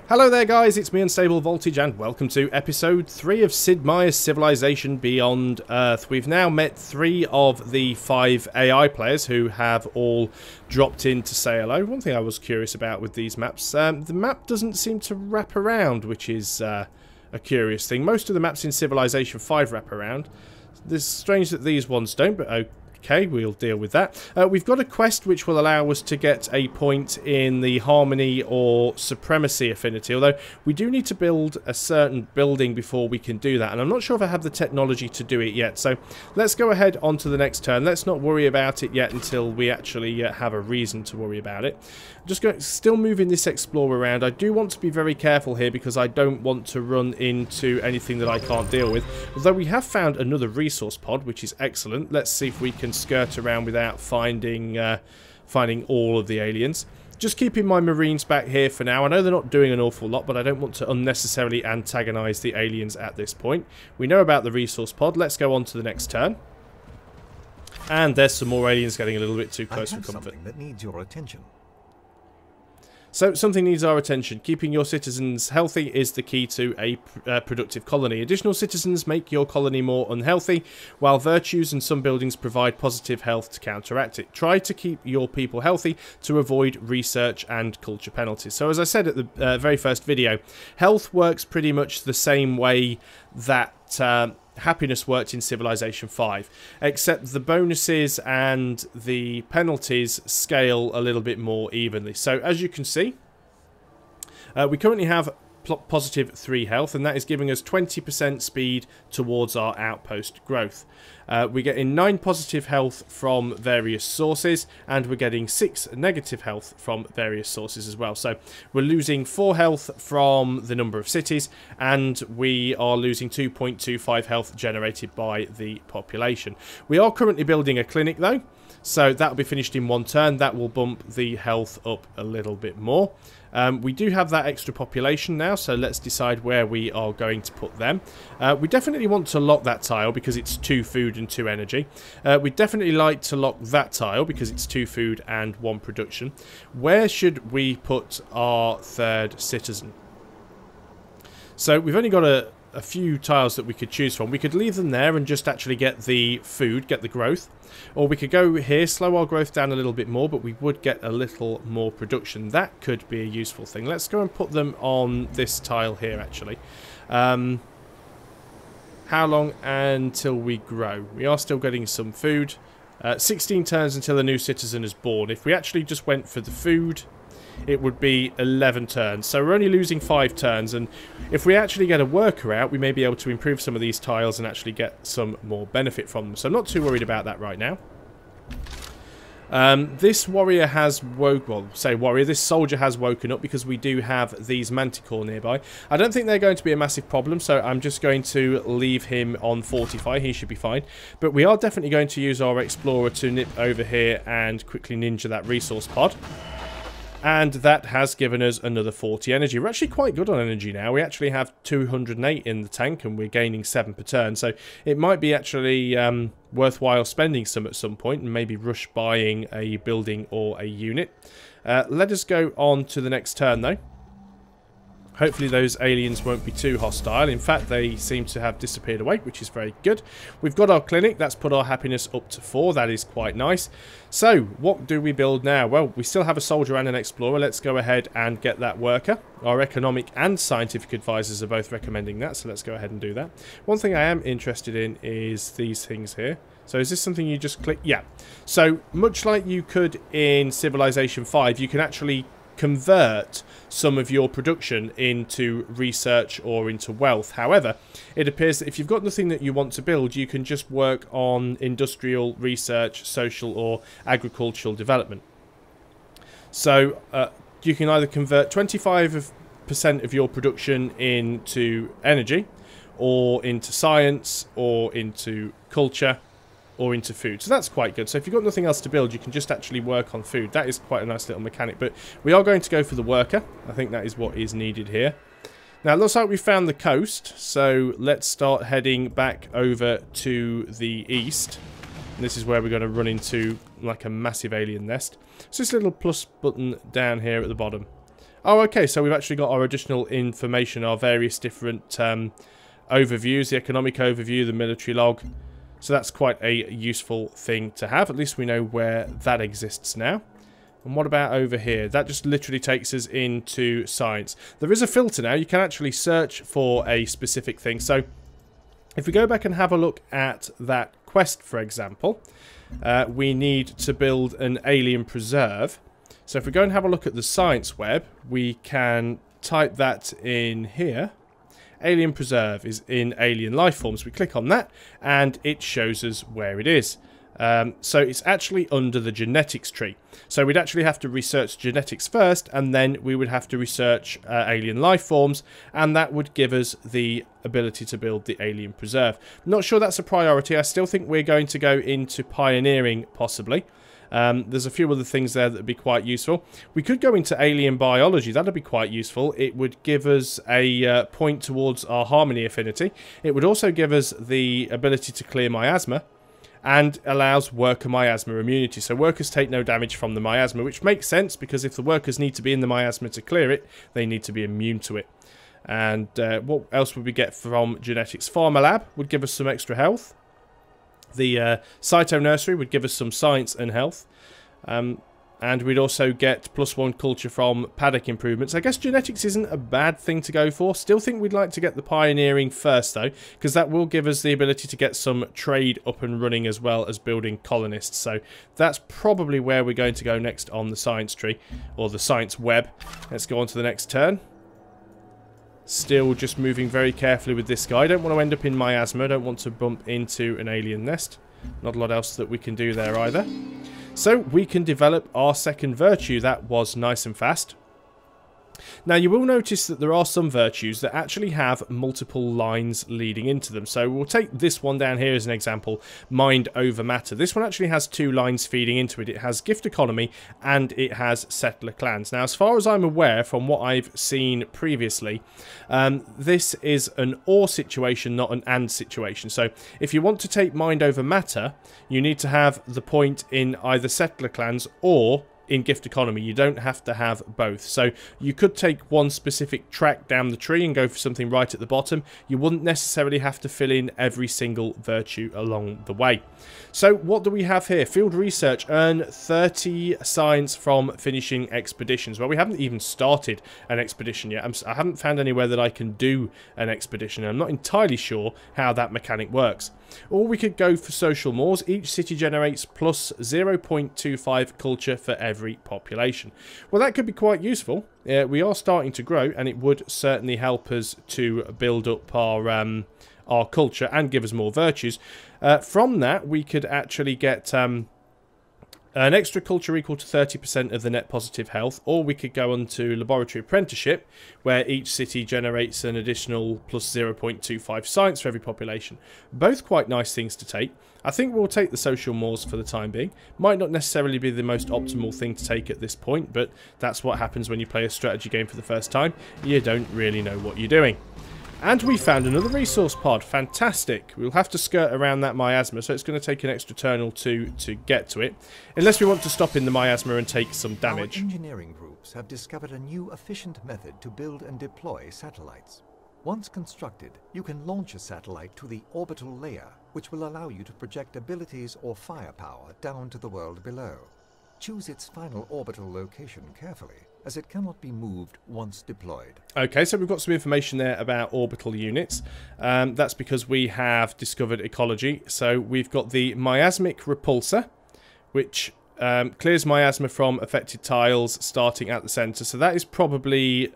Hello there guys, it's me Unstable Voltage and welcome to episode 3 of Sid Meier's Civilization Beyond Earth. We've now met 3 of the 5 AI players who have all dropped in to say hello. One thing I was curious about with these maps, the map doesn't seem to wrap around, which is a curious thing. Most of the maps in Civilization 5 wrap around. It's strange that these ones don't, but okay, we'll deal with that. We've got a quest which will allow us to get a point in the Harmony or Supremacy affinity, although we do need to build a certain building before we can do that, and I'm not sure if I have the technology to do it yet, so let's go ahead on to the next turn. Let's not worry about it yet until we actually have a reason to worry about it. Still moving this Explorer around. I do want to be very careful here because I don't want to run into anything that I can't deal with, although we have found another resource pod, which is excellent. Let's see if we can skirt around without finding all of the aliens. Just keeping my Marines back here for now. I know they're not doing an awful lot, but I don't want to unnecessarily antagonise the aliens at this point. We know about the resource pod. Let's go on to the next turn. And there's some more aliens getting a little bit too close for comfort. Something that needs your attention. So, something needs our attention. Keeping your citizens healthy is the key to a productive colony. Additional citizens make your colony more unhealthy, while virtues and some buildings provide positive health to counteract it. Try to keep your people healthy to avoid research and culture penalties. So, as I said at the very first video, health works pretty much the same way that happiness worked in Civilization 5, except the bonuses and the penalties scale a little bit more evenly. So as you can see, we currently have positive 3 health, and that is giving us 20% speed towards our outpost growth. We're getting 9 positive health from various sources, and we're getting 6 negative health from various sources as well. So we're losing 4 health from the number of cities, and we are losing 2.25 health generated by the population. We are currently building a clinic though, so that'll be finished in 1 turn. That will bump the health up a little bit more. We do have that extra population now, so let's decide where we are going to put them. We definitely want to lock that tile because it's 2 food and 2 energy. We'd definitely like to lock that tile because it's 2 food and 1 production. Where should we put our 3rd citizen? So we've only got a few tiles that we could choose from. We could leave them there and just actually get the food, get the growth. Or we could go here, slow our growth down a little bit more, but we would get a little more production. That could be a useful thing. Let's go and put them on this tile here, actually. How long until we grow? We are still getting some food. 16 turns until a new citizen is born. If we actually just went for the food, it would be 11 turns. So we're only losing 5 turns, and if we actually get a worker out, we may be able to improve some of these tiles and actually get some more benefit from them. So I'm not too worried about that right now. This warrior has this soldier has woken up because we do have these manticore nearby. I don't think they're going to be a massive problem, so I'm just going to leave him on fortify. He should be fine. But we are definitely going to use our explorer to nip over here and quickly ninja that resource pod. And that has given us another 40 energy. We're actually quite good on energy now. We actually have 208 in the tank, and we're gaining 7 per turn. So it might be actually worthwhile spending some at some point and maybe rush buying a building or a unit. Let us go on to the next turn, though. Hopefully those aliens won't be too hostile. In fact, they seem to have disappeared away, which is very good. We've got our clinic. That's put our happiness up to 4. That is quite nice. So, what do we build now? Well, we still have a soldier and an explorer. Let's go ahead and get that worker. Our economic and scientific advisors are both recommending that, so let's go ahead and do that. One thing I am interested in is these things here. So is this something you just click? Yeah. So, much like you could in Civilization 5, you can actually convert some of your production into research or into wealth. However, it appears that if you've got nothing that you want to build, you can just work on industrial research, social or agricultural development. So you can either convert 25% of your production into energy, or into science, or into culture, or into food. So that's quite good. So if you've got nothing else to build, you can just actually work on food. That is quite a nice little mechanic. But we are going to go for the worker. I think that is what is needed here. Now, it looks like we found the coast. So let's start heading back over to the east. And this is where we're going to run into like a massive alien nest. So this little plus button down here at the bottom. Oh, okay, so we've actually got our additional information, our various different overviews, the economic overview, the military log. So that's quite a useful thing to have. At least we know where that exists now. And what about over here? That just literally takes us into science. There is a filter now. You can actually search for a specific thing. So if we go back and have a look at that quest, for example, we need to build an alien preserve. So if we go and have a look at the science web, we can type that in here. Alien preserve is in alien life forms. We click on that and it shows us where it is. So it's actually under the genetics tree. So we'd actually have to research genetics first, and then we would have to research alien life forms, and that would give us the ability to build the alien preserve. Not sure that's a priority. I still think we're going to go into pioneering, possibly. There's a few other things there that would be quite useful. We could go into alien biology. That would be quite useful. It would give us a point towards our harmony affinity. It would also give us the ability to clear miasma, and allows worker miasma immunity. So workers take no damage from the miasma, which makes sense because if the workers need to be in the miasma to clear it, they need to be immune to it. And what else would we get from genetics? Pharma lab would give us some extra health. The Cyto nursery would give us some science and health. And we'd also get +1 culture from paddock improvements. I guess genetics isn't a bad thing to go for. Still think we'd like to get the pioneering first, though, because that will give us the ability to get some trade up and running as well as building colonists. So that's probably where we're going to go next on the science tree, or the science web. Let's go on to the next turn. Still just moving very carefully with this guy. I don't want to end up in miasma. I don't want to bump into an alien nest. Not a lot else that we can do there either. So we can develop our second virtue. That was nice and fast. Now you will notice that there are some virtues that actually have multiple lines leading into them. So we'll take this one down here as an example, mind over matter. This one actually has 2 lines feeding into it. It has gift economy and it has settler clans. Now as far as I'm aware from what I've seen previously, this is an or situation, not an and situation. So if you want to take mind over matter, you need to have the point in either settler clans or in gift economy. You don't have to have both. So you could take one specific track down the tree and go for something right at the bottom. You wouldn't necessarily have to fill in every single virtue along the way. So what do we have here? Field research, earn 30 science from finishing expeditions. Well, we haven't even started an expedition yet. I haven't found anywhere that I can do an expedition. I'm not entirely sure how that mechanic works. Or we could go for social mores. Each city generates plus 0.25 culture for every population. Well, that could be quite useful. We are starting to grow, and it would certainly help us to build up our culture and give us more virtues. From that, we could actually get an extra culture equal to 30% of the net positive health, or we could go on to laboratory apprenticeship, where each city generates an additional plus 0.25 science for every population. Both quite nice things to take. I think we'll take the social mores for the time being. Might not necessarily be the most optimal thing to take at this point, but that's what happens when you play a strategy game for the first time. You don't really know what you're doing. And we found another resource pod. Fantastic. We'll have to skirt around that miasma, so it's going to take an extra turn or two to get to it. Unless we want to stop in the miasma and take some damage. Our engineering groups have discovered a new efficient method to build and deploy satellites. Once constructed, you can launch a satellite to the orbital layer, which will allow you to project abilities or firepower down to the world below. Choose its final orbital location carefully, as it cannot be moved once deployed. Okay, so we've got some information there about orbital units. That's because we have discovered ecology. So we've got the miasmic repulsor, which clears miasma from affected tiles starting at the centre. So that is probably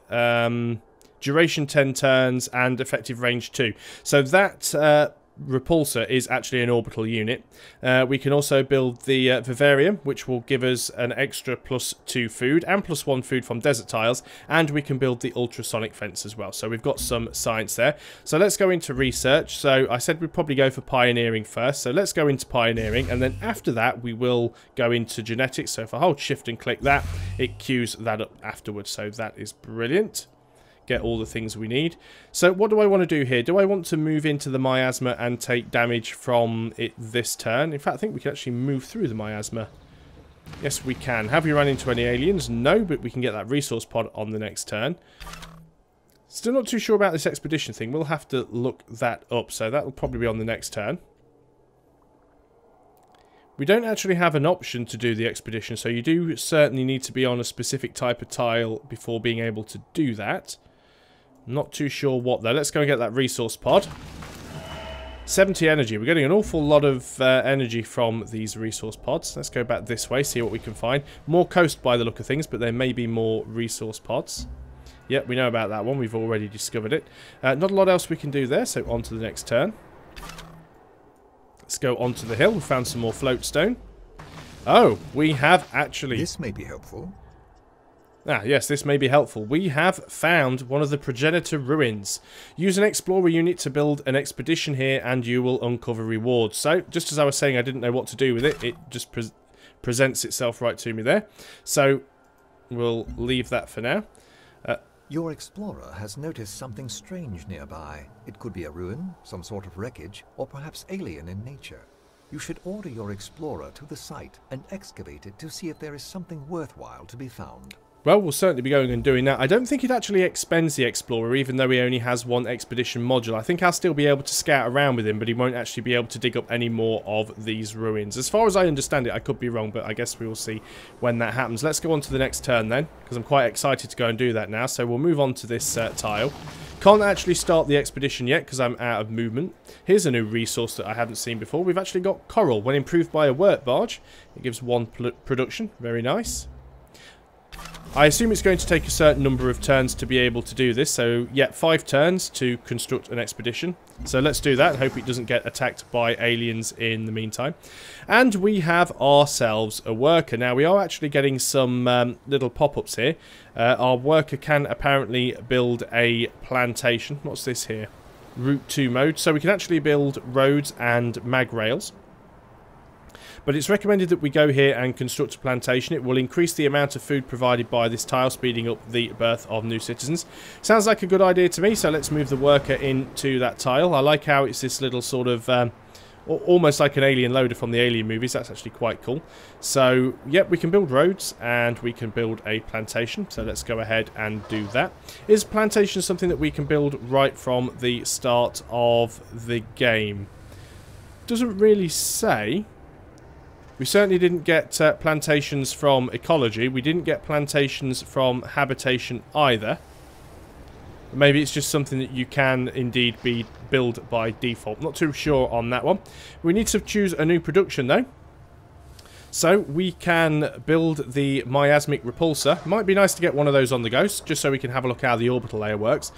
duration 10 turns and effective range 2. So that repulsor is actually an orbital unit. We can also build the vivarium, which will give us an extra +2 food and +1 food from desert tiles, and we can build the ultrasonic fence as well. So we've got some science there. So let's go into research. So I said we'd probably go for pioneering first, so let's go into pioneering, and then after that we will go into genetics. So if I hold shift and click that, it queues that up afterwards. So that is brilliant. Get all the things we need. So what do I want to do here? Do I want to move into the miasma and take damage from it this turn? In fact, I think we can actually move through the miasma. Yes, we can. Have we run into any aliens? No, but we can get that resource pod on the next turn. Still not too sure about this expedition thing. We'll have to look that up. So that will probably be on the next turn. We don't actually have an option to do the expedition, so you do certainly need to be on a specific type of tile before being able to do that. Not too sure what though. Let's go and get that resource pod. 70 energy. We're getting an awful lot of energy from these resource pods. Let's go back this way, see what we can find. More coast by the look of things, but there may be more resource pods. Yep, we know about that one. We've already discovered it. Not a lot else we can do there, so on to the next turn. Let's go onto the hill. We found some more floatstone. Oh, we have actually... This may be helpful. Ah, yes, this may be helpful. We have found one of the progenitor ruins. Use an explorer unit to build an expedition here and you will uncover rewards. So, just as I was saying, I didn't know what to do with it. It just presents itself right to me there. So, we'll leave that for now. Your explorer has noticed something strange nearby. It could be a ruin, some sort of wreckage, or perhaps alien in nature. You should order your explorer to the site and excavate it to see if there is something worthwhile to be found. Well, we'll certainly be going and doing that. I don't think it actually expends the Explorer, even though he only has one expedition module. I think I'll still be able to scout around with him, but he won't actually be able to dig up any more of these ruins. As far as I understand it, I could be wrong, but I guess we will see when that happens. Let's go on to the next turn then, because I'm quite excited to go and do that now. So we'll move on to this tile. Can't actually start the expedition yet, because I'm out of movement. Here's a new resource that I haven't seen before. We've actually got coral. When improved by a work barge, it gives 1 production. Very nice. I assume it's going to take a certain number of turns to be able to do this, so yeah, 5 turns to construct an expedition. So let's do that and hope it doesn't get attacked by aliens in the meantime. And we have ourselves a worker. Now, we are actually getting some little pop-ups here. Our worker can apparently build a plantation. What's this here? Route 2 mode. So we can actually build roads and mag rails. But it's recommended that we go here and construct a plantation. It will increase the amount of food provided by this tile, speeding up the birth of new citizens. Sounds like a good idea to me, so let's move the worker into that tile. I like how it's this little sort of, almost like an alien loader from the Alien movies. That's actually quite cool. So, yep, we can build roads and we can build a plantation. So let's go ahead and do that. Is plantation something that we can build right from the start of the game? Doesn't really say. We certainly didn't get plantations from ecology. We didn't get plantations from habitation either. Maybe it's just something that you can indeed build by default. Not too sure on that one. We need to choose a new production though. So we can build the miasmic repulsor. Might be nice to get one of those on the go, just so we can have a look how the orbital layer works.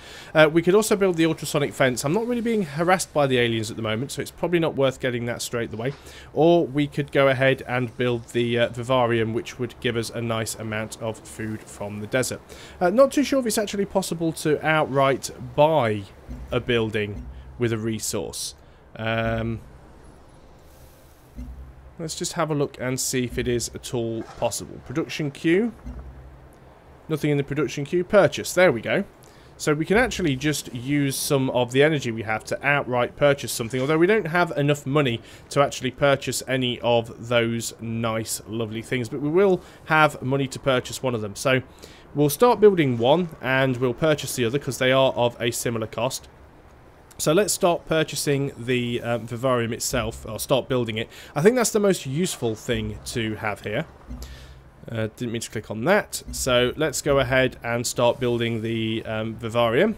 We could also build the ultrasonic fence. I'm not really being harassed by the aliens at the moment, so it's probably not worth getting that straight away. Or we could go ahead and build the vivarium, which would give us a nice amount of food from the desert. Not too sure if it's actually possible to outright buy a building with a resource. Let's just have a look and see if it is at all possible. Production queue. Nothing in the production queue. Purchase. There we go. So we can actually just use some of the energy we have to outright purchase something. Although we don't have enough money to actually purchase any of those nice, lovely things. But we will have money to purchase one of them. So we'll start building one and we'll purchase the other because they are of a similar cost. So let's start purchasing the vivarium itself, or start building it. I think that's the most useful thing to have here. Didn't mean to click on that. So let's go ahead and start building the vivarium.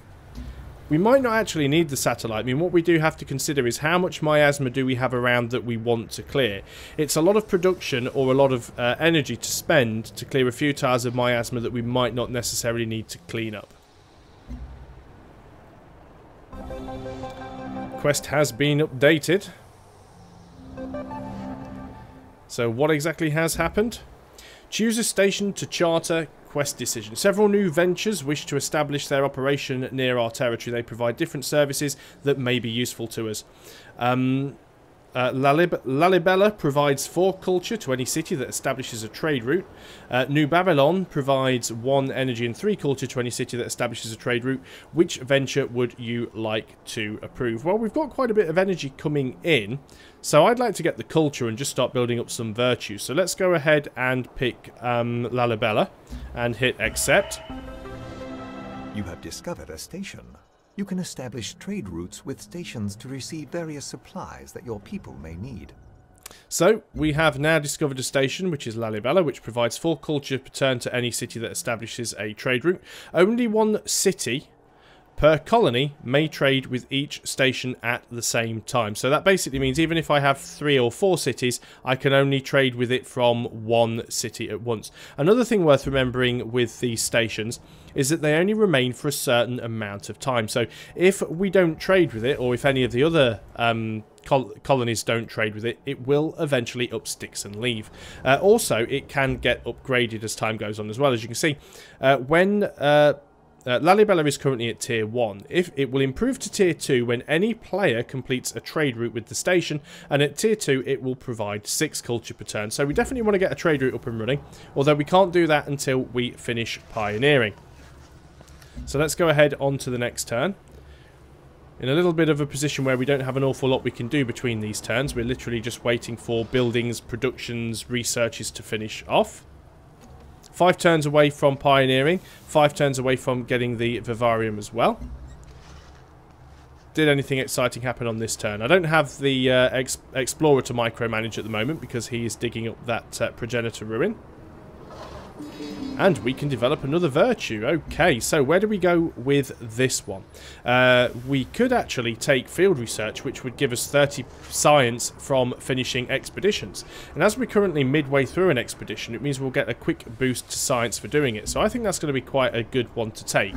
We might not actually need the satellite. I mean, what we do have to consider is how much miasma do we have around that we want to clear. It's a lot of production or a lot of energy to spend to clear a few tiles of miasma that we might not necessarily need to clean up. Quest has been updated. So what exactly has happened? Choose a station to charter. Quest decision. Several new ventures wish to establish their operation near our territory. They provide different services that may be useful to us. Lalibela provides 4 culture to any city that establishes a trade route. New Babylon provides 1 energy and 3 culture to any city that establishes a trade route. Which venture would you like to approve? Well, we've got quite a bit of energy coming in, so I'd like to get the culture and just start building up some virtues. So let's go ahead and pick Lalibela and hit accept. You have discovered a station. You can establish trade routes with stations to receive various supplies that your people may need. So, we have now discovered a station, which is Lalibela, which provides 4 culture per turn to any city that establishes a trade route. Only 1 city per colony may trade with each station at the same time. So that basically means even if I have 3 or 4 cities, I can only trade with it from 1 city at once. Another thing worth remembering with these stations is that they only remain for a certain amount of time. So if we don't trade with it, or if any of the other colonies don't trade with it, it will eventually up sticks and leave. Also, it can get upgraded as time goes on as well. As you can see, when Lalibela is currently at tier 1. If it will improve to tier 2 when any player completes a trade route with the station, and at tier 2 it will provide 6 culture per turn. So we definitely want to get a trade route up and running, although we can't do that until we finish pioneering. So let's go ahead on to the next turn. In a little bit of a position where we don't have an awful lot we can do between these turns. We're literally just waiting for buildings, productions, researches to finish off. 5 turns away from pioneering, 5 turns away from getting the vivarium as well. Did anything exciting happen on this turn? I don't have the explorer to micromanage at the moment because he is digging up that progenitor ruin. And we can develop another virtue. Okay, so where do we go with this one? We could actually take field research, which would give us 30 science from finishing expeditions. And as we're currently midway through an expedition, it means we'll get a quick boost to science for doing it. So I think that's going to be quite a good one to take.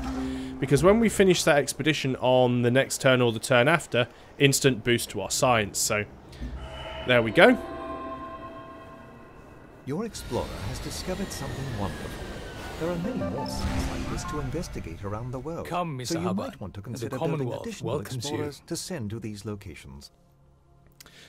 Because when we finish that expedition on the next turn or the turn after, instant boost to our science. So there we go. Your explorer has discovered something wonderful. There are many more sites like this to investigate around the world. Come, Mr. So you Hubbard, might want to the consider building Commonwealth additional welcomes you. explorers to send to these locations.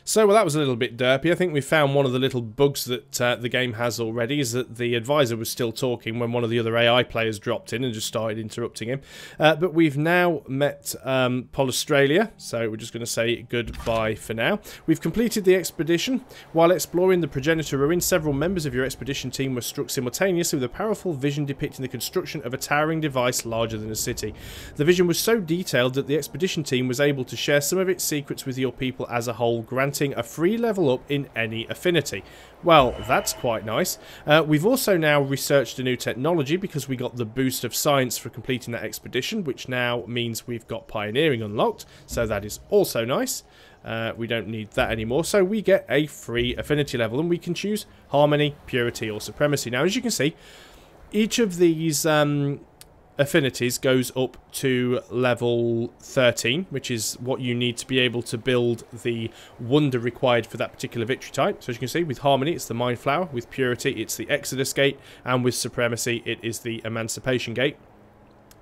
So, well, that was a little bit derpy. I think we found one of the little bugs that the game has already, is that the advisor was still talking when one of the other AI players dropped in and just started interrupting him. But we've now met Australia, so we're just going to say goodbye for now. We've completed the expedition. While exploring the progenitor ruin, several members of your expedition team were struck simultaneously with a powerful vision depicting the construction of a towering device larger than a city. The vision was so detailed that the expedition team was able to share some of its secrets with your people as a whole, granting a free level up in any affinity. Well, that's quite nice. We've also now researched a new technology because we got the boost of science for completing that expedition, which now means we've got pioneering unlocked, so that is also nice. We don't need that anymore, so we get a free affinity level, and we can choose harmony, purity, or supremacy. Now, as you can see, each of these affinities goes up to level 13, which is what you need to be able to build the wonder required for that particular victory type. So as you can see, with harmony it's the mind flower, with purity it's the exodus gate, and with supremacy it is the emancipation gate.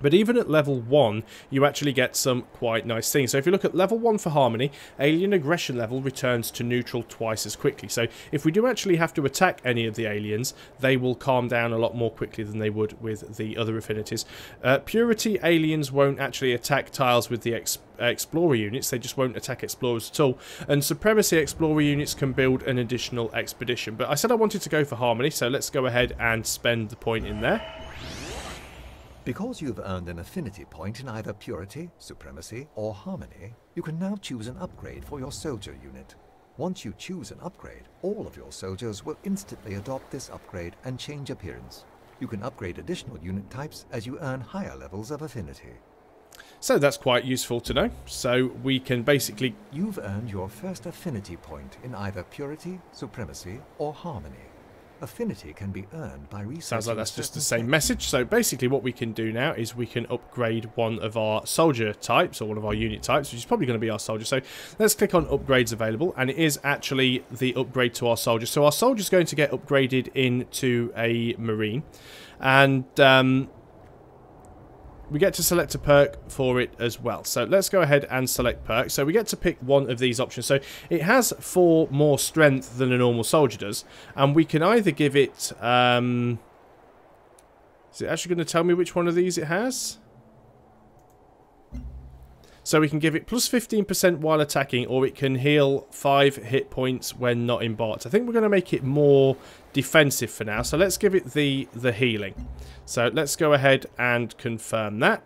But even at level 1, you actually get some quite nice things. So if you look at level 1 for harmony, alien aggression level returns to neutral twice as quickly. So if we do actually have to attack any of the aliens, they will calm down a lot more quickly than they would with the other affinities. Purity aliens won't actually attack tiles with the explorer units, they just won't attack explorers at all. And supremacy explorer units can build an additional expedition. But I said I wanted to go for harmony, so let's go ahead and spend the point in there. Because you've earned an affinity point in either purity, supremacy, or harmony, you can now choose an upgrade for your soldier unit. Once you choose an upgrade, all of your soldiers will instantly adopt this upgrade and change appearance. You can upgrade additional unit types as you earn higher levels of affinity. So that's quite useful to know. So we can basically... You've earned your first affinity point in either purity, supremacy, or harmony. Affinity can be earned by researching... Sounds like that's just the same message. So basically what we can do now is we can upgrade one of our soldier types, or one of our unit types, which is probably going to be our soldier. So let's click on upgrades available, and it is actually the upgrade to our soldier. So our soldier is going to get upgraded into a marine, and we get to select a perk for it as well. So let's go ahead and select perk. So we get to pick one of these options. So it has 4 more strength than a normal soldier does, and we can either give it is it actually going to tell me which one of these it has? So we can give it plus 15% while attacking, or it can heal 5 hit points when not embarked. I think we're going to make it more defensive for now. So let's give it the healing. So let's go ahead and confirm that.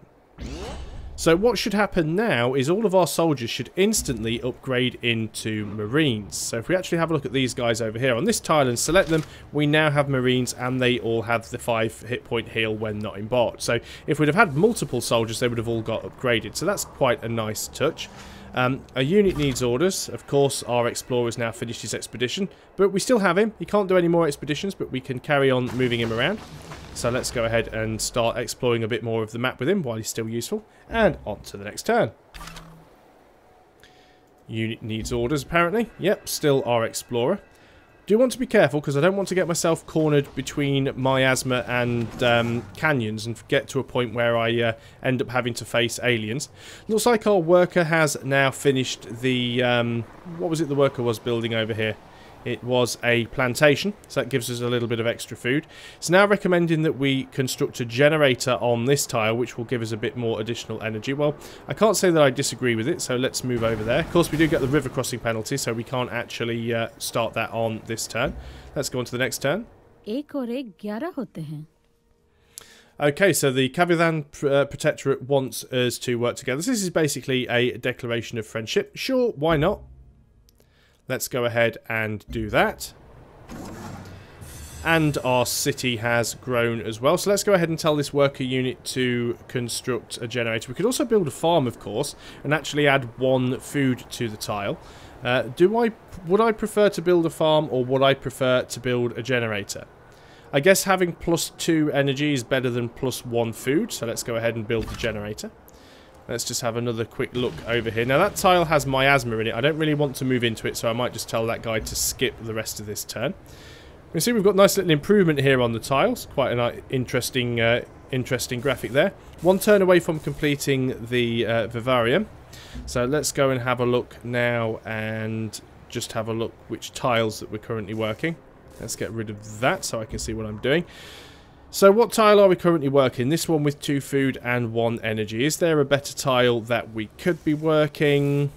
So what should happen now is all of our soldiers should instantly upgrade into Marines. So if we actually have a look at these guys over here on this tile and select them, we now have Marines, and they all have the 5 hit point heal when not embarked. So if we'd have had multiple soldiers, they would have all got upgraded. So that's quite a nice touch. A unit needs orders. Of course, our explorer's now finished his expedition, but we still have him. He can't do any more expeditions, but we can carry on moving him around. So let's go ahead and start exploring a bit more of the map with him while he's still useful. And on to the next turn. Unit needs orders, apparently. Yep, still our explorer. Do want to be careful, because I don't want to get myself cornered between miasma and canyons and get to a point where I end up having to face aliens. Looks like our worker has now finished the... what was it the worker was building over here? It was a plantation, so that gives us a little bit of extra food. It's now recommending that we construct a generator on this tile, which will give us a bit more additional energy. Well, I can't say that I disagree with it, so let's move over there. Of course, we do get the river crossing penalty, so we can't actually start that on this turn. Let's go on to the next turn. Okay, so the Kavidan Protectorate wants us to work together. So this is basically a declaration of friendship. Sure, why not? Let's go ahead and do that. And our city has grown as well. So let's go ahead and tell this worker unit to construct a generator. We could also build a farm, of course, and actually add 1 food to the tile. Would I prefer to build a farm, or would I prefer to build a generator? I guess having plus 2 energy is better than plus 1 food. So let's go ahead and build the generator. Let's just have another quick look over here. Now, that tile has miasma in it. I don't really want to move into it, so I might just tell that guy to skip the rest of this turn. You can see we've got a nice little improvement here on the tiles. Quite an interesting graphic there. 1 turn away from completing the vivarium. So let's go and have a look now and just have a look which tiles that we're currently working. Let's get rid of that so I can see what I'm doing. So what tile are we currently working? This one with 2 food and 1 energy. Is there a better tile that we could be working?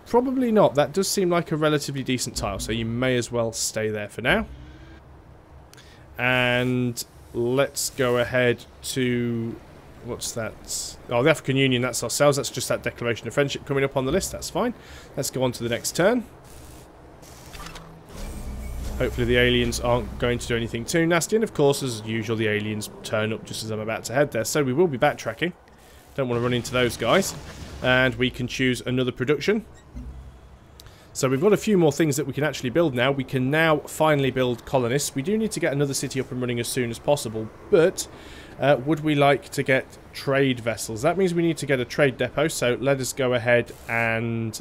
Probably not. That does seem like a relatively decent tile, so you may as well stay there for now. And let's go ahead to... what's that? Oh, the African Union, that's ourselves. That's just that declaration of friendship coming up on the list. That's fine. Let's go on to the next turn. Hopefully the aliens aren't going to do anything too nasty. And of course, as usual, the aliens turn up just as I'm about to head there. So we will be backtracking. Don't want to run into those guys. And we can choose another production. So we've got a few more things that we can actually build now. We can now finally build colonists. We do need to get another city up and running as soon as possible. But would we like to get trade vessels? That means we need to get a trade depot. So let us go ahead and...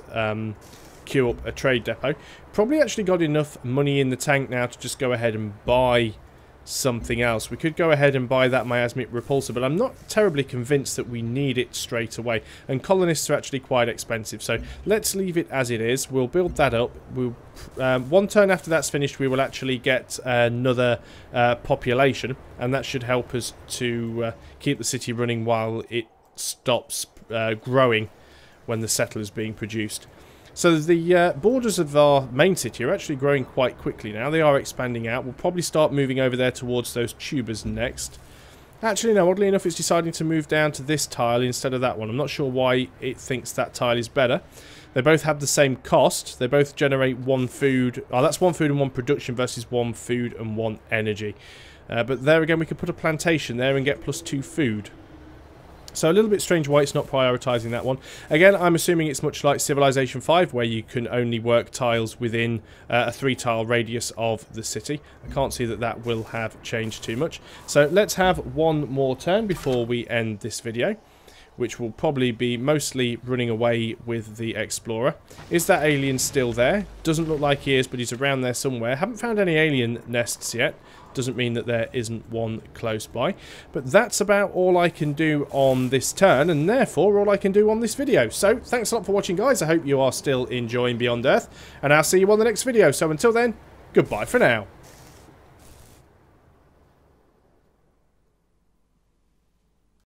queue up a trade depot. Probably actually got enough money in the tank now to just go ahead and buy something else. We could go ahead and buy that miasmic repulsor, but I'm not terribly convinced that we need it straight away. And colonists are actually quite expensive, so let's leave it as it is. We'll build that up. We'll 1 turn after that's finished, we will actually get another population, and that should help us to keep the city running while it stops growing when the settler is being produced. So the borders of our main city are actually growing quite quickly now. They are expanding out. We'll probably start moving over there towards those tubers next. Actually, no, oddly enough, it's deciding to move down to this tile instead of that one. I'm not sure why it thinks that tile is better. They both have the same cost. They both generate 1 food. Oh, that's 1 food and 1 production versus 1 food and 1 energy. But there again, we could put a plantation there and get plus 2 food. So a little bit strange why it's not prioritising that one. Again, I'm assuming it's much like Civilization 5, where you can only work tiles within a 3-tile radius of the city. I can't see that that will have changed too much. So let's have 1 more turn before we end this video. which will probably be mostly running away with the Explorer. Is that alien still there? Doesn't look like he is, but he's around there somewhere. Haven't found any alien nests yet. Doesn't mean that there isn't one close by. But that's about all I can do on this turn, and therefore all I can do on this video. So, thanks a lot for watching, guys. I hope you are still enjoying Beyond Earth, and I'll see you on the next video. So until then, goodbye for now.